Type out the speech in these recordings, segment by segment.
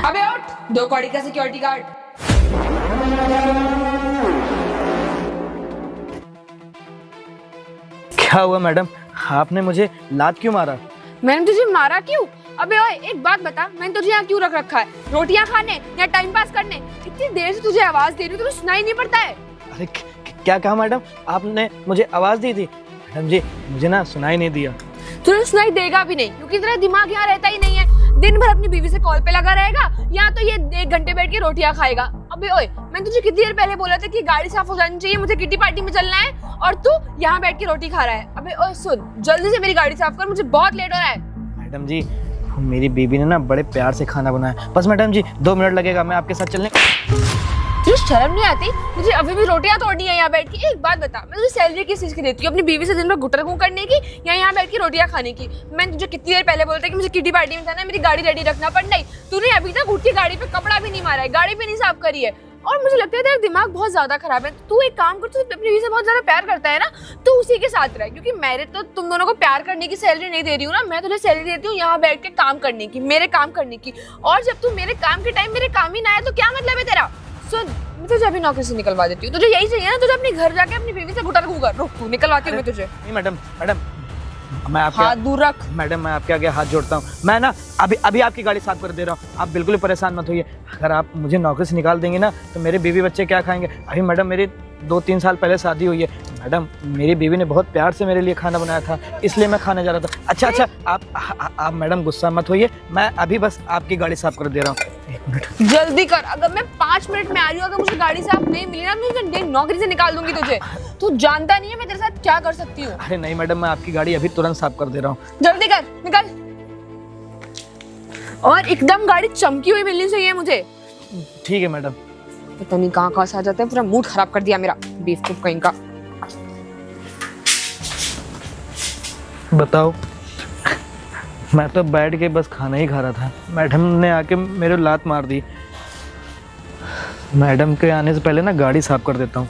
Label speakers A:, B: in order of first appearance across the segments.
A: अबे उठ, 2 कौड़ी का सिक्योरिटी गार्ड।
B: क्या हुआ मैडम, आपने मुझे लात क्यों मारा?
A: मैंने तुझे मारा क्यों? अबे ओए एक बात बता, मैंने तुझे यहाँ क्यों रख रखा है? रोटियां खाने या टाइम पास करने? इतनी देर से तुझे आवाज दे रही हूँ, तुझे सुनाई नहीं पड़ता है?
B: अरे क्या कहा मैडम, आपने मुझे आवाज दी थी? मैडम जी मुझे ना सुनाई नहीं दिया।
A: तुझे सुनाई देगा भी नहीं, क्योंकि तेरा दिमाग यहाँ रहता ही नहीं है। दिन भर अपनी बीवी से कॉल पे लगा रहेगा, या तो ये 1 घंटे बैठ के रोटियां खाएगा। अबे ओए, मैंने तुझे कितनी देर पहले बोला था कि गाड़ी साफ हो जानी चाहिए, मुझे किटी पार्टी में चलना है, और तू यहाँ बैठ के रोटी खा रहा है। अबे ओए सुन, जल्दी से मेरी गाड़ी साफ कर, मुझे बहुत लेट हो रहा है।
B: मैडम जी मेरी बीबी ने ना बड़े प्यार से खाना बनाया, बस मैडम जी 2 मिनट लगेगा, मैं आपके साथ चलने।
A: तुझे शर्म नहीं आती? मुझे अभी भी रोटियां तोड़नी है यहाँ बैठ के। एक बात बता, मैं तुझे सैलरी किस चीज की देती हूँ? अपनी बीवी से दिन भर गुटर गूं करने की, या यहाँ बैठ के रोटियां खाने की? मैंने तुझे कितनी देर पहले बोला था कि मुझे किटी पार्टी में जाना है, मेरी गाड़ी रेडी रखना। पर नहीं, तूने अभी तक उठ के गाड़ी पे कपड़ा भी नहीं मारा है, गाड़ी भी नहीं साफ करी है, और मुझे लगता है तेरा दिमाग बहुत ज्यादा खराब है। तू एक काम कर, तू अपनी बीवी से बहुत ज्यादा प्यार करता है ना, तो उसी के साथ रह, क्योंकि मेरे तो तुम दोनों को प्यार करने की सैलरी नहीं दे रही हूँ ना, मैं तुझे सैलरी देती हूँ यहाँ बैठ के काम करने की, मेरे काम करने की। और जब तू मेरे काम के टाइम मेरे काम ही ना आए तो क्या मतलब है तेरा? सुन, मैं तुझे अभी नौकरी से निकलवा देती हूँ। तुझे यही चाहिए ना? तुझे अपने घर जाके अपनी बीवी से गुटर गूं कर। रुक, तू निकलवाती हूँ मैं तुझे।
B: नहीं मैडम, मैडम मैं आपके
A: हाथ दूर रख।
B: मैडम मैं आपके आगे हाथ जोड़ता हूँ, मैं ना अभी आपकी गाड़ी साफ कर दे रहा हूँ, आप बिल्कुल परेशान मत होइए। अगर आप मुझे नौकरी से निकाल देंगे ना तो मेरे बीवी बच्चे क्या खाएंगे? अभी मैडम मेरी 2-3 साल पहले शादी हुई है मैडम, मेरी बीवी ने बहुत प्यार से मेरे लिए खाना बनाया था, इसलिए मैं खाने जा रहा था। अच्छा आप मैडम गुस्सा मत होइए, मैं अभी बस आपकी गाड़ी साफ कर दे रहा हूँ। 1 मिनट
A: जल्दी कर, अगर मैं 5 मिनट में आ रही हूँ, अगर मुझे गाड़ी साफ नहीं मिली ना, मैं नौकरी से निकाल दूंगी तुझे। तू जानता नहीं है मैं तेरे साथ क्या कर सकती हूँ।
B: अरे नहीं मैडम, मैं आपकी गाड़ी अभी तुरंत साफ कर दे रहा हूँ।
A: जल्दी कर, निकल। और एकदम गाड़ी चमकी हुई मिलनी चाहिए मुझे।
B: ठीक है मैडम।
A: पता नहीं कहाँ से आ जाते हैं, पूरा मूड खराब कर दिया मेरा, बेवकूफ कहीं का।
B: बताओ, मैं तो बैठ के बस खाना ही खा रहा था, मैडम ने आके मेरे लात मार दी। मैडम के आने से पहले ना गाड़ी साफ कर देता हूँ।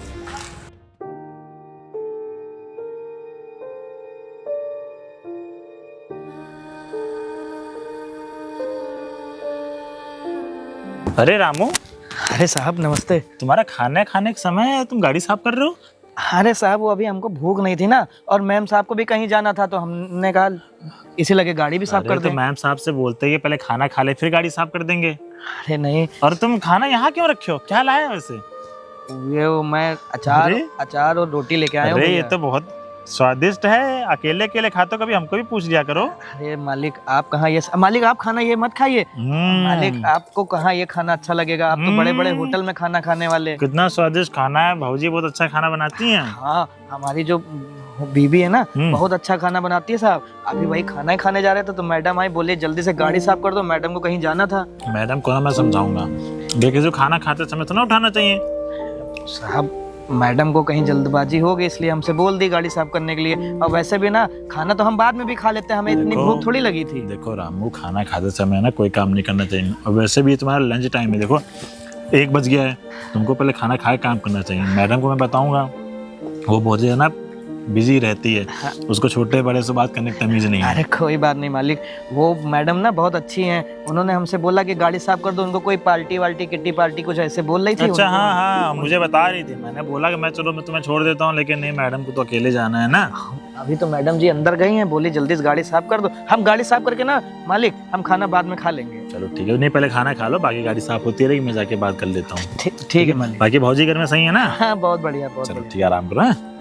C: अरे रामू,
B: अरे साहब नमस्ते।
C: तुम्हारा खाना खाने का समय है, तुम गाड़ी साफ कर रहे हो?
B: अरे साहब वो अभी हमको भूख नहीं थी ना, और मैम साहब को भी कहीं जाना था, तो हमने कहा इसी लगे गाड़ी भी साफ कर दें।
C: तो मैम साहब से बोलते ही पहले खाना खा ले फिर गाड़ी साफ कर देंगे।
B: अरे नहीं।
C: और तुम खाना यहाँ क्यों रखे हो? क्या लाया वैसे?
B: ये मैं अचार और रोटी लेके आया हूँ।
C: अरे ये तो बहुत स्वादिष्ट है, अकेले अकेले खाते हो, कभी हमको भी पूछ लिया करो।
B: अरे मालिक आप कहाँ ये, मालिक आप खाना ये मत खाइए। मालिक आपको कहाँ ये खाना अच्छा लगेगा, आप तो बड़े बड़े होटल में खाना खाने वाले।
C: कितना स्वादिष्ट खाना है, भाऊजी बहुत अच्छा खाना बनाती हैं।
B: हाँ हमारी जो बीबी है ना बहुत अच्छा खाना बनाती है साहब। अभी वही खाना ही खाने जा रहे थे तो मैडम आई, बोले जल्दी से गाड़ी साफ कर दो, मैडम को कहीं जाना था।
C: मैडम को ना मैं समझाऊंगा, देखिए जो खाना खाते समय तो ना उठाना चाहिए।
B: साहब मैडम को कहीं जल्दबाजी हो गई इसलिए हमसे बोल दी गाड़ी साफ करने के लिए, और वैसे भी ना खाना तो हम बाद में भी खा लेते हैं, हमें इतनी भूख थोड़ी लगी थी।
C: देखो रामू, खाना खाते समय ना कोई काम नहीं करना चाहिए, और वैसे भी तुम्हारा लंच टाइम है, देखो 1 बज गया है, तुमको पहले खाना खा के काम करना चाहिए। मैडम को मैं बताऊंगा, वो बहुत है ना बिजी रहती है, उसको छोटे बड़े से बात करने की तमीज नहीं है।
B: अरे कोई बात नहीं मालिक, वो मैडम ना बहुत अच्छी हैं, उन्होंने हमसे बोला कि गाड़ी साफ कर दो, उनको कोई पार्टी वार्टी किट्टी पार्टी कुछ ऐसे बोल रही थी।
C: अच्छा हाँ, मुझे बता रही थी, मैंने बोला कि मैं तुम्हें छोड़ देता हूँ, लेकिन नहीं, मैडम को तो अकेले जाना है ना।
B: अभी तो मैडम जी अंदर गई हैं, बोली जल्दी से गाड़ी साफ कर दो, हम गाड़ी साफ करके ना मालिक हम खाना बाद में खा लेंगे।
C: चलो ठीक है, नहीं पहले खाना खा लो, बाकी गाड़ी साफ होती रहेगी, मैं जाके बात कर लेता हूँ।
B: ठीक है मालिक।
C: बाकी भौजी घर में सही है ना?
B: हाँ बहुत बढ़िया, बहुत
C: चलो
B: बढ़िया।
C: ठीक है, आराम करो।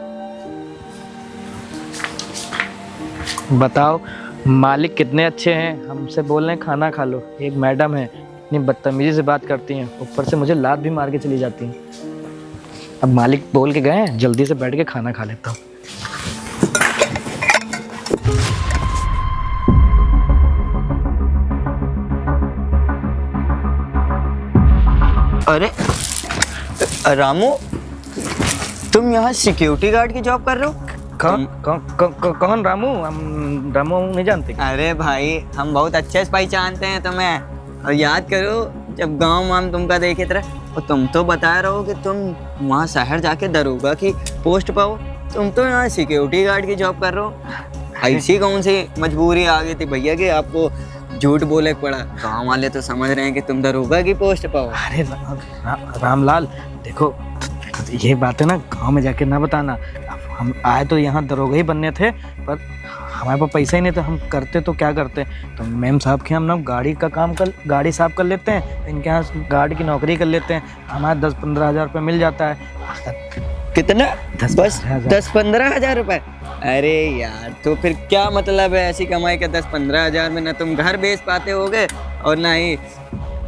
B: बताओ मालिक कितने अच्छे हैं, हमसे बोल रहे हैं खाना खा लो, एक मैडम है इतनी बदतमीजी से बात करती हैं, ऊपर से मुझे लात भी मार के चली जाती हैं। अब मालिक बोल के गए हैं, जल्दी से बैठ के खाना खा लेता हूँ।
D: अरे रामू, तुम यहाँ सिक्योरिटी गार्ड की जॉब कर रहे हो?
B: कौन रामू? हम रामू नहीं जानते।
D: अरे भाई हम बहुत अच्छे से पहचानते हैं तुम्हें, और याद करो जब गांव में हम तुमका देखे थे, और तुम तो बता रहे हो कि तुम वहाँ शहर जाके दरोगा की पोस्ट पाओ, तुम तो यहाँ सिक्योरिटी गार्ड की जॉब कर रहे हो। ऐसी कौन सी मजबूरी आ गई थी भैया कि आपको झूठ बोले पड़ा। गांव वाले तो समझ रहे हैं कि तुम दरोगा की पोस्ट पाओ।
B: अरे रामलाल देखो, ये बातें ना गांव में जाके ना बताना। अब हम आए तो यहाँ दरोगा ही बनने थे, पर हमारे पास पैसा ही नहीं था। हम करते तो क्या करते, तो मैम साहब के हम ना गाड़ी साफ कर लेते हैं, इनके यहाँ गाड़ी की नौकरी कर लेते हैं, हमारे 10-15 हज़ार रुपये मिल जाता है।
D: कितना?
B: 10-15 हज़ार।
D: 10-15 हज़ार रुपए? अरे यार, तो फिर क्या मतलब है ऐसी कमाई के 10-15 हज़ार में? ना तुम घर बेच पाते होगे और ना ही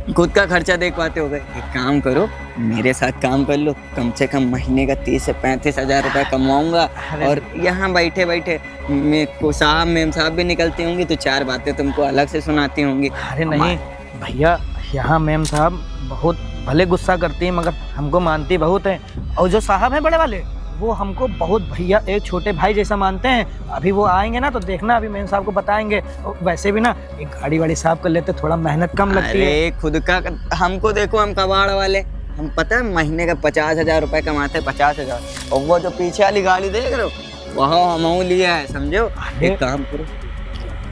D: खुद का खर्चा देख पाते होगे। एक काम करो, मेरे साथ काम कर लो, कम से कम महीने का 30 से 35 हज़ार रुपये कमाऊंगा। और यहाँ बैठे बैठे मैम साहब भी निकलती होंगी तो 4 बातें तुमको अलग से सुनाती होंगी।
B: अरे नहीं भैया, यहाँ मैम साहब बहुत भले गुस्सा करती हैं, मगर हमको मानती बहुत है। और जो साहब हैं बड़े वाले, वो हमको बहुत भैया, एक छोटे भाई जैसा मानते हैं। अभी वो आएंगे ना तो देखना, अभी मैम साहब को बताएंगे। वैसे भी ना एक गाड़ी वाड़ी साफ कर लेते, थोड़ा मेहनत कम लगती है।
D: अरे खुद का हमको देखो, हम कबाड़ वाले, हम पता है महीने का 50 हज़ार रुपये कमाते हैं, 50 हज़ार। और वो जो पीछे वाली गाड़ी देख रहे हो, वहाँ हम लिया है, समझो। एक काम करो,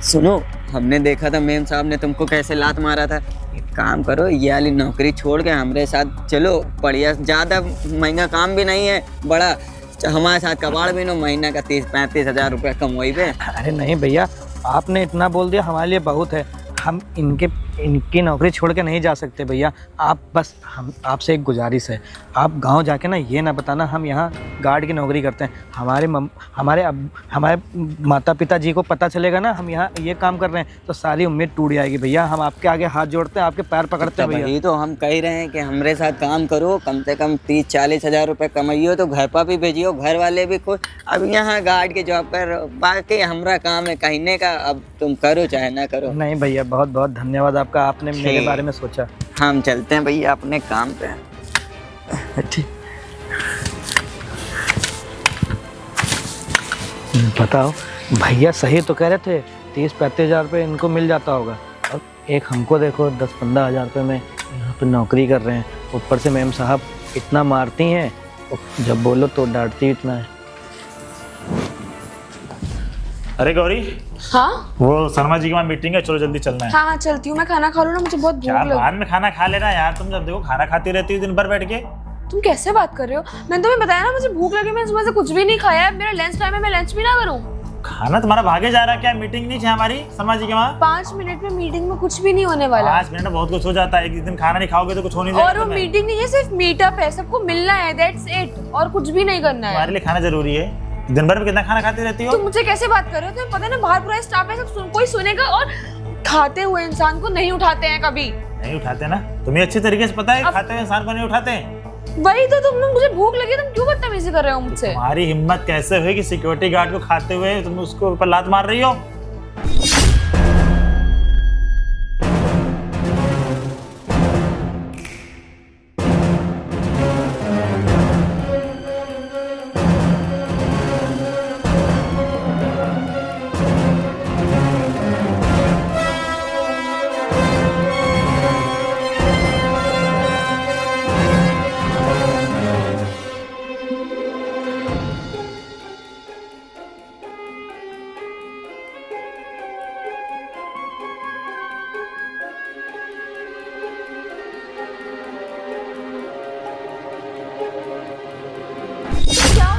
D: सुनो, हमने देखा था मैम साहब ने तुमको कैसे लात मारा था। एक काम करो, ये वाली नौकरी छोड़ के हमारे साथ चलो, बढ़िया, ज़्यादा महंगा काम भी नहीं है, बड़ा हमारे साथ कबाड़ भी नो, महीना का 30-35 हज़ार रुपये कमाई पे।
B: अरे नहीं भैया, आपने इतना बोल दिया हमारे लिए बहुत है। हम इनकी नौकरी छोड़ के नहीं जा सकते भैया। आप बस, हम आपसे एक गुजारिश है, आप गांव जाके ना ये ना बताना हम यहाँ गार्ड की नौकरी करते हैं। हमारे माता पिता जी को पता चलेगा ना हम यहाँ ये काम कर रहे हैं, तो सारी उम्मीद टूट जाएगी भैया। हम आपके आगे हाथ जोड़ते हैं, आपके पैर पकड़ते हैं भैया।
D: यही तो हम कह रहे हैं कि हमारे साथ काम करो, कम से कम 30-40 हज़ार रुपये कमाइयो तो घर पर भी भेजियो, घर वाले भी खुश। अब यहाँ गार्ड के जॉब कर, बाकी हमारा काम है कहने का, अब तुम करो चाहे ना करो।
B: नहीं भैया, बहुत बहुत धन्यवाद आपका, आपने मेरे बारे में सोचा।
D: हम चलते हैं भैया अपने काम पे।
B: ठीक, बताओ भैया, सही तो कह रहे थे, 30-35 हज़ार रुपये इनको मिल जाता होगा। और एक हमको देखो 10-15 हज़ार रुपये में यहाँ पे नौकरी कर रहे हैं, ऊपर से मैम साहब इतना मारती हैं, जब बोलो तो डांटती इतना है।
C: अरे गौरी,
A: हाँ
C: वो शर्मा जी की वहाँ मीटिंग है, चलो जल्दी चलना है।
A: हाँ हाँ चलती हूँ, मैं खाना खा लूँ ना, मुझे बहुत भूख
C: यार
A: लगी।
C: बाद में खाना खा लेना यार, तुम जब देखो खाना खाती रहती हो दिन भर बैठ के।
A: तुम कैसे बात कर रहे हो? मैंने तुम्हें बताया ना मुझे भूख लगी, मैंने सुबह से कुछ भी नहीं खाया है, मेरा लंच टाइम है, मैं लंच भी ना करूँ।
C: खाना तुम्हारा भागे जा रहा है क्या? मीटिंग नहीं है हमारी शर्मा जी के वहाँ?
A: 5 मिनट में मीटिंग में कुछ भी नहीं होने वाला।
C: 5 मिनट में बहुत कुछ हो जाता है, एक दिन खाना नहीं खाओगे तो कुछ हो नहीं जाएगा।
A: और वो मीटिंग नहीं है, सिर्फ मीटअप है, सबको मिलना है, दैट्स इट, और कुछ भी नहीं करना है।
C: तुम्हारे लिए खाना जरूरी है? दिन भर में कितना खाना खाती रहती हो?
A: तुम मुझे कैसे बात कर रहे हो? तुम्हें पता है ना बाहर पूरा स्टाफ है, सब कोई सुनेगा, और खाते हुए इंसान को नहीं उठाते हैं कभी।
C: नहीं उठाते ना, तुम्हें अच्छी तरीके से पता है, खाते हुए इंसान को नहीं उठाते हैं।
A: वही तो, तुम मुझे भूख लगी, तुम क्यों बदतमीजी कर रहे हो मुझसे?
C: तुम्हारी हिम्मत कैसे हुई कि सिक्योरिटी गार्ड को खाते हुए तुम उसको ऊपर लात मार रही हो?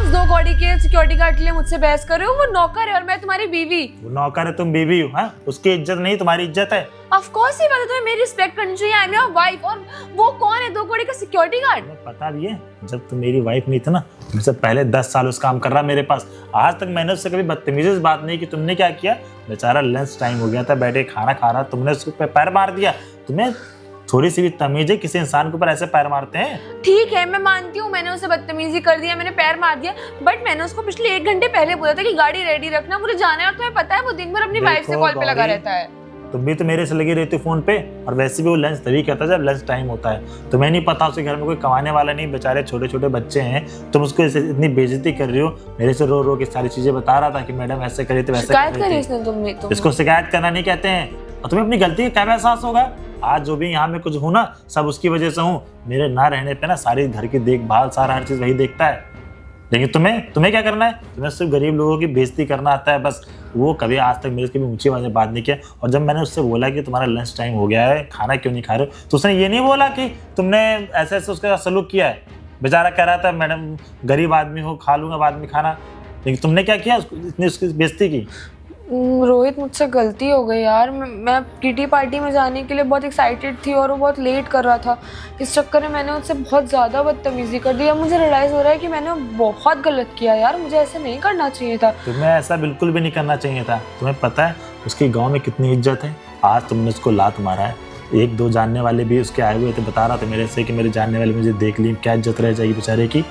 A: दो कौड़ी के सिक्योरिटी गार्ड के लिए मुझसे बहस कर रहे हो? वो नौकर है और मैं तुम्हारी बीवी।
C: वो नौकर है, तुम बीवी हो। हाँ, उसकी इज्जत नहीं, तुम्हारी इज्जत है।
A: ऑफ कोर्स ही बात है, तुम्हें मेरी रिस्पेक्ट करनी चाहिए, आई एम योर वाइफ। और वो कौन है 2 कौड़ी का सिक्योरिटी गार्ड?
C: तुम्हें पता भी है, जब तुम मेरी वाइफ नहीं थी ना, तुमसे पहले 10 साल उस काम कर रहा मेरे पास। आज तक मैंने उससे कभी बदतमीजी से बात नहीं की। तुमने क्या किया, बेचारा लंच टाइम हो गया था, बैठे खाना खा रहा, तुमने उसके पैर मार दिया। तुम्हें थोड़ी सी भी तमीज है? किसी इंसान के ऊपर ऐसे पैर मारते हैं?
A: ठीक है, मैं मानती हूँ मैंने उसे बदतमीजी कर दिया, मैंने पैर मार दिया, बट मैंने उसको पिछले 1 घंटे पहले बोला था कि गाड़ी रेडी रखना, मुझे जाना है। और तुम्हें पता है वो दिन भर अपनी वाइफ से कॉल पे लगा रहता है।
C: तुम भी तो मेरे से लगी रहती हो फोन पे, और वैसे भी वो लंच तभी करता है जब लंच टाइम होता है। तुम्हें नहीं पता उसके घर में कोई कमाने वाला नहीं, बेचारे छोटे छोटे बच्चे हैं, तुम उसको इतनी बेइज्जती कर रही हो। मेरे से रो रो के सारी चीजें बता रहा था कि मैडम ऐसे करी थी, वैसे
A: शिकायत करी इसने तुमने?
C: इसको शिकायत करना नहीं कहते हैं। और तुम्हें अपनी गलती का क्या एहसास होगा? आज जो भी यहाँ में कुछ हूँ ना, सब उसकी वजह से हूँ। मेरे ना रहने पे ना सारी घर की देखभाल, सारा हर चीज वही देखता है। लेकिन तुम्हें क्या करना है? तुम्हें सिर्फ गरीब लोगों की बेइज्जती करना आता है बस। वो कभी आज तक मेरे से कभी ऊंची आवाज़ में बात नहीं किया। और जब मैंने उससे बोला कि तुम्हारा लंच टाइम हो गया है, खाना क्यों नहीं खा रहे हो, तो उसने ये नहीं बोला कि तुमने ऐसे ऐसे उसके साथ सलूक किया है। बेचारा कह रहा था मैडम गरीब आदमी हो, खा लूँगा बाद में खाना, लेकिन तुमने क्या किया, इतनी उसकी बेइज्जती की।
A: रोहित मुझसे गलती हो गई यार। मैं किटी पार्टी में जाने के लिए बहुत एक्साइटेड थी और वो बहुत लेट कर रहा था। इस चक्कर में मैंने उससे बहुत ज़्यादा बदतमीज़ी कर दी। अब मुझे रियलाइज़ हो रहा है कि मैंने बहुत गलत किया यार, मुझे ऐसा नहीं करना चाहिए था।
C: तुम्हें ऐसा बिल्कुल भी नहीं करना चाहिए था। तुम्हें पता है उसकी गांव में कितनी इज्जत है? आज तुमने उसको लात मारा है। एक दो जानने वाले भी उसके आए हुए थे, बता रहा था मेरे से कि मेरे जानने वाले मुझे देख ली, क्या इज्जत रह जाएगी बेचारे की।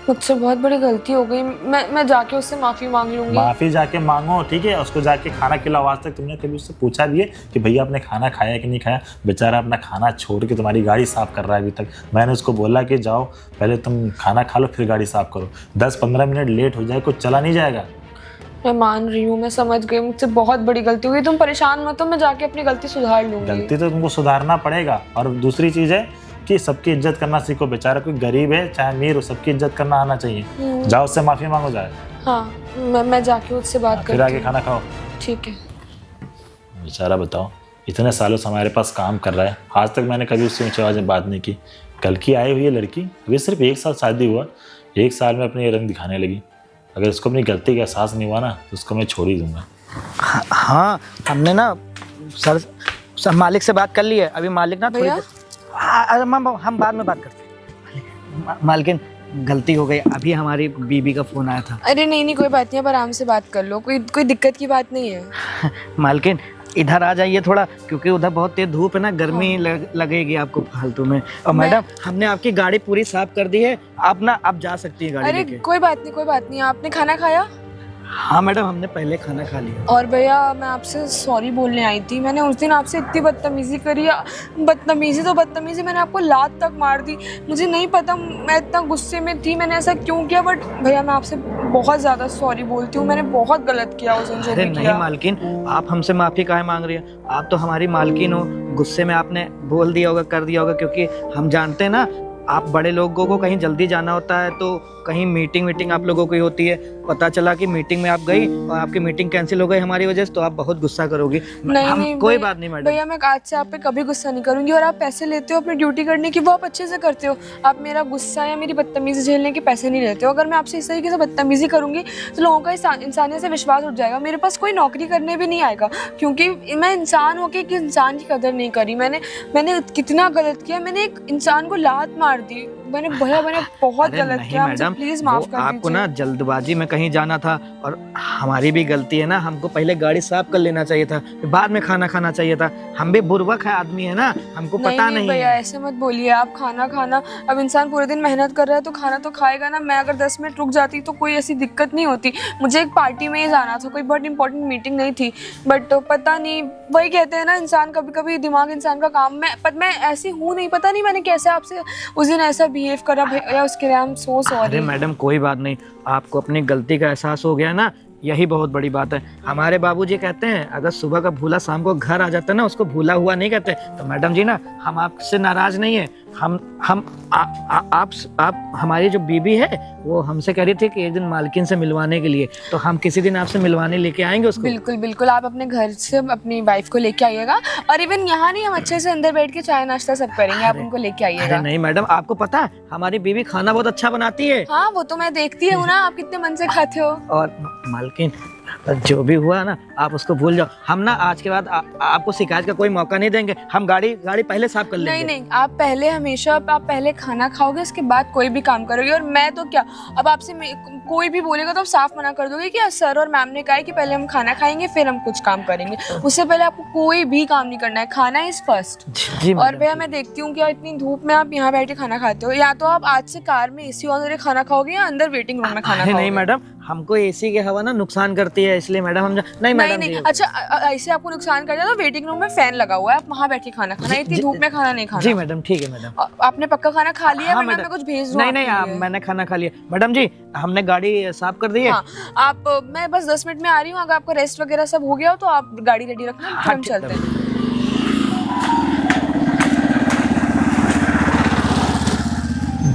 A: मुझसे बहुत बड़ी गलती हो गई। मैं जाके उससे माफ़ी मांग लूँगी।
C: माफ़ी जाके मांगो, ठीक है? उसको जाके खाना खिलाओ। आज तक तुमने कभी उससे पूछा भी है कि भैया आपने खाना खाया कि नहीं खाया? बेचारा अपना खाना छोड़ के तुम्हारी गाड़ी साफ़ कर रहा है अभी तक। मैंने उसको बोला कि जाओ पहले तुम खाना खा लो फिर गाड़ी साफ़ करो। 10-15 मिनट लेट हो जाए कुछ चला नहीं जाएगा।
A: मैं मान रही हूँ, मैं समझ गई, मुझसे बहुत बड़ी गलती हुई। तुम परेशान मत हो, मैं जाके अपनी गलती सुधार लूँगी।
C: गलती तो तुमको सुधारना पड़ेगा। और दूसरी चीज़ है कि सबकी इज्जत करना सीखो। बेचारा कोई गरीब है चाहे अमीर हो, सबकी इज्जत करना आना चाहिए। जाओ उससे माफ़ी मांगो जाए।
A: हाँ, मैं जाके उससे बात
C: फिर
A: करती
C: आके
A: हूँ।
C: खाना खाओ।
A: ठीक है।
C: बेचारा बताओ इतने सालों से हमारे पास काम कर रहा है, आज तक मैंने कभी उससे ऊँची आवाज़ में बात नहीं की। कल की आई हुई है लड़की, अभी सिर्फ 1 साल शादी हुआ, 1 साल में अपने ये रंग दिखाने लगी। अगर उसको अपनी गलती का एहसास नहीं हुआ ना तो उसको मैं छोड़ ही दूंगा।
B: हाँ, हमने ना सर मालिक से बात कर ली है। अभी मालिक ना थोड़ी हम बाद में बात करते हैं। मालकिन गलती हो गई, अभी हमारी बीबी का फ़ोन आया था।
A: अरे नहीं कोई बात नहीं, अब आराम से बात कर लो, कोई दिक्कत की बात नहीं है।
B: मालकिन इधर आ जाइए थोड़ा, क्योंकि उधर बहुत तेज धूप है ना, गर्मी लगेगी आपको फालतू में। और मैडम हमने आपकी गाड़ी पूरी साफ कर दी है, आप ना आप जा सकती है गाड़ी
A: अरे
B: लेके।
A: कोई बात नहीं। आपने खाना खाया?
B: हाँ मैडम, हमने पहले खाना खा लिया।
A: और भैया मैं आपसे सॉरी बोलने आई थी। मैंने उस दिन आपसे इतनी बदतमीज़ी करी, बदतमीज़ी मैंने आपको लात तक मार दी। मुझे नहीं पता मैं इतना गुस्से में थी, मैंने ऐसा क्यों किया, बट भैया मैं आपसे बहुत ज़्यादा सॉरी बोलती हूँ। मैंने बहुत गलत किया उस दिन जो भी
B: नहीं
A: किया।
B: मालकिन, आप हमसे माफ़ी काहे मांग रही हैं? आप तो हमारी मालकिन हो। गुस्से में आपने बोल दिया होगा, कर दिया होगा, क्योंकि हम जानते हैं ना आप बड़े लोगों को कहीं जल्दी जाना होता है तो कहीं मीटिंग आप लोगों की होती है। पता चला कि मीटिंग में आप गई और आपकी मीटिंग कैंसिल हो गई हमारी वजह से, तो आप बहुत गुस्सा करोगी।
A: नहीं
B: कोई बात नहीं मैडम।
A: भैया मैं आज से आप पे कभी गुस्सा नहीं करूंगी। और आप पैसे लेते हो अपनी ड्यूटी करने की, वो आप अच्छे से करते हो। आप मेरा गुस्सा या मेरी बदतमीजी झेलने के पैसे नहीं लेते हो। अगर मैं आपसे इस तरीके से बदतमीजी करूंगी तो लोगों का इंसानियत से विश्वास उठ जाएगा। मेरे पास कोई नौकरी करने भी नहीं आएगा, क्योंकि मैं इंसान होकर कि इंसान की कदर नहीं करी। मैंने कितना गलत किया, मैंने एक इंसान को लात मार दी। मैंने बहुत गलत किया। मुझे प्लीज माफ कर दीजिए।
B: आपको ना जल्दबाजी में कहीं जाना था और हमारी भी गलती है ना। हमको पहले गाड़ी साफ कर लेना चाहिए था, बाद में खाना खाना चाहिए था। हम भी बुर्बक है आदमी है ना, हमको पता नहीं
A: भैया
B: है।
A: ऐसे मत बोलिए आप। खाना अब इंसान पूरे दिन मेहनत कर रहा है तो खाना तो खाएगा ना। मैं अगर 10 मिनट रुक जाती तो कोई ऐसी दिक्कत नहीं होती। मुझे एक पार्टी में ही जाना था, कोई बहुत इंपॉर्टेंट मीटिंग नहीं थी, बट पता नहीं, वही कहते हैं ना इंसान कभी कभी दिमाग इंसान का काम। मैं ऐसी हूँ नहीं, पता नहीं मैंने कैसे आपसे उस दिन ऐसा बिहेव करा भैया, उसके लिए आई एम सो सॉरी।
B: अरे मैडम कोई बात नहीं, आपको अपनी गलती का एहसास हो गया ना, यही बहुत बड़ी बात है। हमारे बाबूजी कहते हैं अगर सुबह का भूला शाम को घर आ जाता है ना, उसको भूला हुआ नहीं कहते। तो मैडम जी ना, हम आपसे नाराज नहीं है। आप हमारी जो बीबी है वो हमसे कह रही थी कि एक दिन मालकिन से मिलवाने के लिए, तो हम किसी दिन आपसे मिलवाने लेके आएंगे उसको।
A: बिल्कुल आप अपने घर से अपनी वाइफ को लेके आइएगा। और इवन यहाँ नहीं, हम अच्छे से अंदर बैठ के चाय नाश्ता सब करेंगे, आप उनको लेके आइएगा।
B: अरे नहीं मैडम, आपको पता है हमारी बीवी खाना बहुत अच्छा बनाती है।
A: हाँ वो तो मैं देखती हूँ ना, आप कितने मन से खाते हो।
B: और मालकिन जो भी हुआ ना आप उसको भूल जाओ। हम ना आज के बाद आपको शिकायत का कोई मौका नहीं देंगे। हम गाड़ी पहले साफ कर लेंगे। नहीं,
A: आप पहले खाना खाओगे, उसके बाद कोई भी काम करोगे। और मैं तो क्या, अब आपसे कोई भी बोलेगा तो आप साफ मना कर दोगे कि सर और मैम ने कहा है कि पहले हम खाना खाएंगे फिर हम कुछ काम करेंगे। उससे पहले आपको कोई भी काम नहीं करना है, खाना इज फर्स्ट। और भैया मैं देखती हूँ कि इतनी धूप में आप यहाँ बैठ के खाना खाते हो, या तो आप आज से कार में एसी ऑन करके खाना खाओगे या अंदर वेटिंग रूम में खाना खाओगे।
B: नहीं मैडम, हमको एसी की हवा ना नुकसान करती है, इसलिए मैडम हम नहीं मैडम
A: नहीं। अच्छा ऐसे आपको नुकसान कर जाए तो वेटिंग रूम में फैन लगा हुआ है, आप वहाँ बैठ के खाना खाना, इतनी धूप में खाना नहीं खाना।
B: जी मैडम, ठीक है मैडम।
A: आपने पक्का खाना खा लिया?
B: हाँ,
A: मैं कुछ भेज दूँ?
B: नहीं मैंने खाना खा लिया मैडम जी। हमने गाड़ी साफ कर दी है।
A: हाँ, मैं बस 10 मिनट में आ रही हूँ। अगर आपका रेस्ट वगैरह सब हो गया हो तो आप गाड़ी रेडी रखना, हम चलते हैं।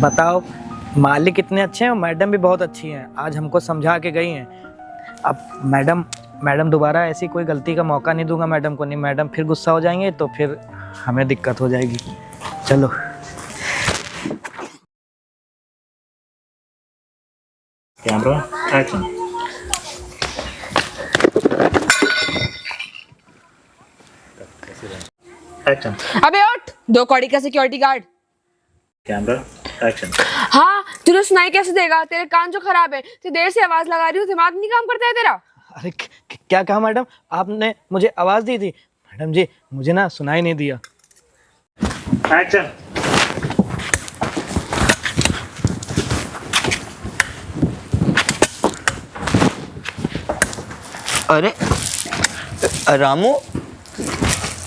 B: बताओ मालिक इतने अच्छे हैं और मैडम भी बहुत अच्छी हैं, आज हमको समझा के गई हैं। अब मैडम दोबारा ऐसी कोई गलती का मौका नहीं दूंगा मैडम को। नहीं, मैडम फिर गुस्सा हो जाएंगे तो फिर हमें दिक्कत हो जाएगी। चलो।
C: Camera action. एक्शन।
A: अबे उठ, 2 कौड़ी का सिक्योरिटी गार्ड।
C: Camera action.
A: हाँ, तुझे सुनाई कैसे देगा? तेरे कान जो खराब है, तो देर से आवाज लगा रही हूँ, दिमाग नहीं काम करता है तेरा?
B: अरे क्या कहा मैडम? आपने मुझे आवाज़ दी थी? मैडम जी, मुझे ना सुनाई नहीं दिया।
C: एक्शन।
D: अरे रामू,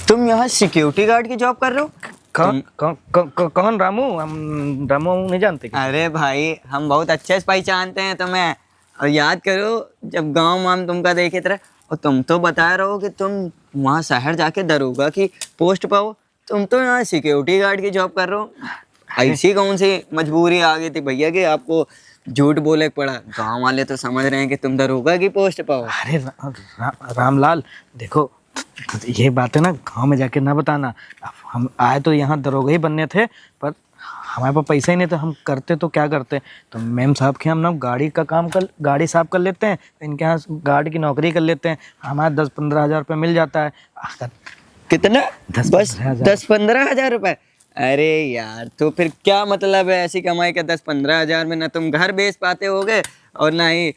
D: तुम यहाँ सिक्योरिटी गार्ड की जॉब कर रहे हो?
B: कौन रामू? हम रामू नहीं जानते क्या?
D: अरे भाई, हम बहुत अच्छे से पहचानते हैं तुम्हें। और याद करो, जब गांव में हम तुमका देखे थे, और तुम तो बता रहे हो कि तुम वहाँ शहर जाके दरोगा की पोस्ट पाओ, तुम तो यहाँ सिक्योरिटी गार्ड की जॉब कर रहे हो। ऐसी कौन सी मजबूरी आ गई थी भैया कि आपको झूठ बोले पड़ा? गांव वाले तो समझ रहे हैं कि तुम दरोगा की पोस्ट पाओ।
B: अरे रामलाल, देखो ये बातें ना गांव में जाके ना बताना। अब हम आए तो यहाँ दरोगा ही बनने थे, पर हमारे पास पैसा ही नहीं था। हम करते तो क्या करते? तो मैम साहब के हम ना गाड़ी साफ कर लेते हैं, इनके यहाँ गार्ड की नौकरी कर लेते हैं, हमारे 10-15 हज़ार रुपये मिल जाता है।
D: कितना?
B: 10-15 हज़ार।
D: 10-15 हज़ार रुपए? अरे यार, तो फिर क्या मतलब है ऐसी कमाई का? 10-15 हज़ार में ना तुम घर बेच पाते होगे और ना ही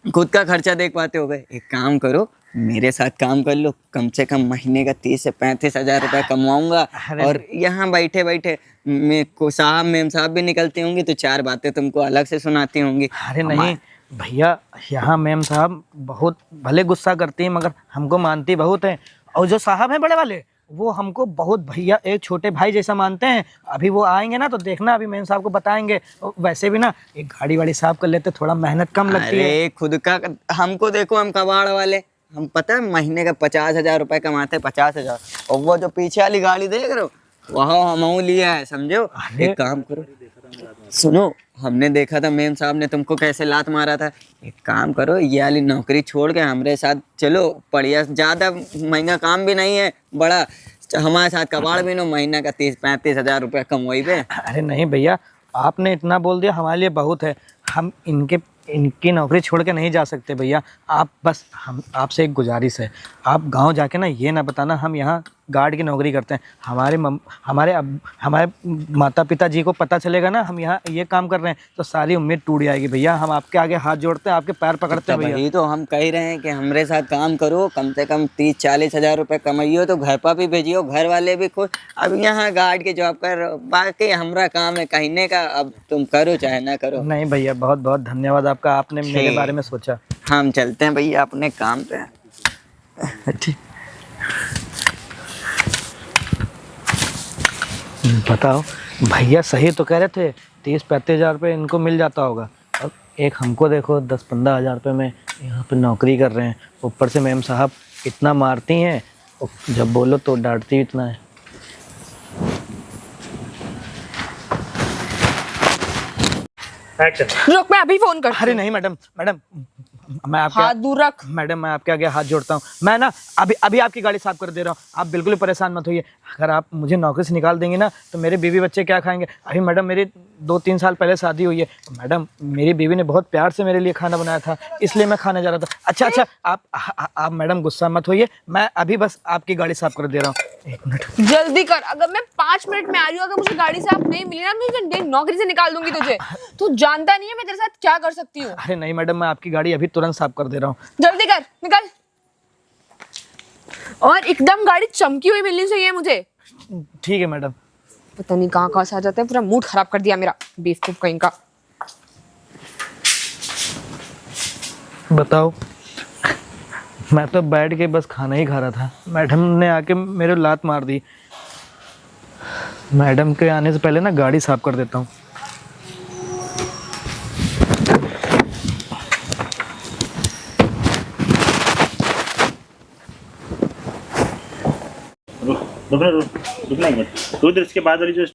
D: खुद का खर्चा देख पाते होगे। एक काम करो, मेरे साथ काम कर लो, कम से कम महीने का 30 से 35 हज़ार रुपये कमाऊंगा। और यहाँ बैठे बैठे मेम साहब भी निकलती होंगी तो 4 बातें तुमको अलग से सुनाती होंगी।
B: अरे नहीं भैया, यहाँ मैम साहब बहुत भले गुस्सा करती हैं, मगर हमको मानती बहुत है। और जो साहब हैं बड़े वाले, वो हमको बहुत भैया, एक छोटे भाई जैसा मानते हैं। अभी वो आएंगे ना तो देखना, अभी मैम साहब को बताएंगे। वैसे भी ना एक गाड़ी वाड़ी साफ कर लेते, थोड़ा मेहनत कम लगती है।
D: अरे खुद का, हमको देखो, हम कबाड़ वाले, हम पता है महीने का 50 हज़ार रुपये कमाते हैं, 50 हज़ार। और वो जो पीछे वाली गाड़ी देख रहे हो, वह हम लिया है, समझो। एक काम करो, सुनो, हमने देखा था मेम साहब ने तुमको कैसे लात मारा था। एक काम करो, ये वाली नौकरी छोड़ के हमारे साथ चलो, बढ़िया, ज़्यादा महंगा काम भी नहीं है, बड़ा हमारे साथ कबाड़ भी नो, महीना का 30-35 हज़ार रुपये कमवाई पे।
B: अरे नहीं भैया, आपने इतना बोल दिया हमारे लिए बहुत है। हम इनकी नौकरी छोड़ के नहीं जा सकते भैया। आप बस, हम आपसे एक गुजारिश है, आप गांव जाके ना ये ना बताना हम यहाँ गार्ड की नौकरी करते हैं। हमारे माता पिता जी को पता चलेगा ना हम यहाँ ये काम कर रहे हैं, तो सारी उम्मीद टूट जाएगी भैया। हम आपके आगे हाथ जोड़ते हैं, आपके पैर पकड़ते हैं भैया।
D: वही तो हम कह रहे हैं कि हमारे साथ काम करो, कम से कम 30-40 हज़ार रुपये कमाइयो तो घर पर भी भेजियो, घर वाले भी खुश। अब यहाँ गार्ड की जॉब कर, बाकी हमारा काम है कहने का, अब तुम करो चाहे ना करो।
B: नहीं भैया, बहुत बहुत धन्यवाद आपका, आपने मेरे बारे में सोचा।
D: हम चलते हैं भैया अपने काम पे।
B: ठीक, बताओ भैया, सही तो कह रहे थे, 30-35 हज़ार रुपये इनको मिल जाता होगा। अब एक हमको देखो 10-15 हज़ार रुपये में यहाँ पे नौकरी कर रहे हैं, ऊपर से मैम साहब इतना मारती हैं, जब बोलो तो डांटती इतना है।
C: एक्शन।
A: रुक, मैं अभी फोन करती हूँ।
B: अरे नहीं मैडम, मैं आपके
A: हाथ दूर रख।
B: मैडम, मैं आपके आगे हाथ जोड़ता हूँ। मैं ना अभी आपकी गाड़ी साफ कर दे रहा हूँ, आप बिल्कुल परेशान मत होइए। अगर आप मुझे नौकरी से निकाल देंगे ना तो मेरे बीवी बच्चे क्या खाएंगे? अभी मैडम मेरी 2-3 साल पहले शादी हुई है। मैडम, मेरी बीवी ने बहुत प्यार से मेरे लिए खाना बनाया था, इसलिए मैं खाने जा रहा था। अच्छा, आप मैडम गुस्सा मत होइए, मैं अभी बस आपकी गाड़ी साफ कर दे रहा हूँ। 1 मिनट
A: जल्दी कर, अगर मैं 5 मिनट में आ रही हूँ, अगर मुझे गाड़ी साफ नहीं मिली ना, मुझे नौकरी से निकाल दूंगी तुझे। तू जानता नहीं है मैं तेरे साथ क्या कर सकती हूँ।
B: अरे नहीं मैडम, मैं आपकी गाड़ी अभी तुरंत साफ कर दे रहा हूँ।
A: जल्दी कर, निकल। और एकदम गाड़ी चमकी हुई मिलनी चाहिए मुझे।
B: ठीक है मैडम।
A: पता नहीं कहाँ से आ जाते हैं, पूरा मूड खराब कर दिया मेरा, बेवकूफ कहीं का।
B: बताओ, मैं तो बैठ के बस खाना ही खा रहा था, मैडम ने आके मेरे लात मार दी। मैडम के आने से पहले ना गाड़ी साफ कर देता हूँ।
C: रुकना, रुकना एक मिनट। तो इधर इसके बाद वाली जो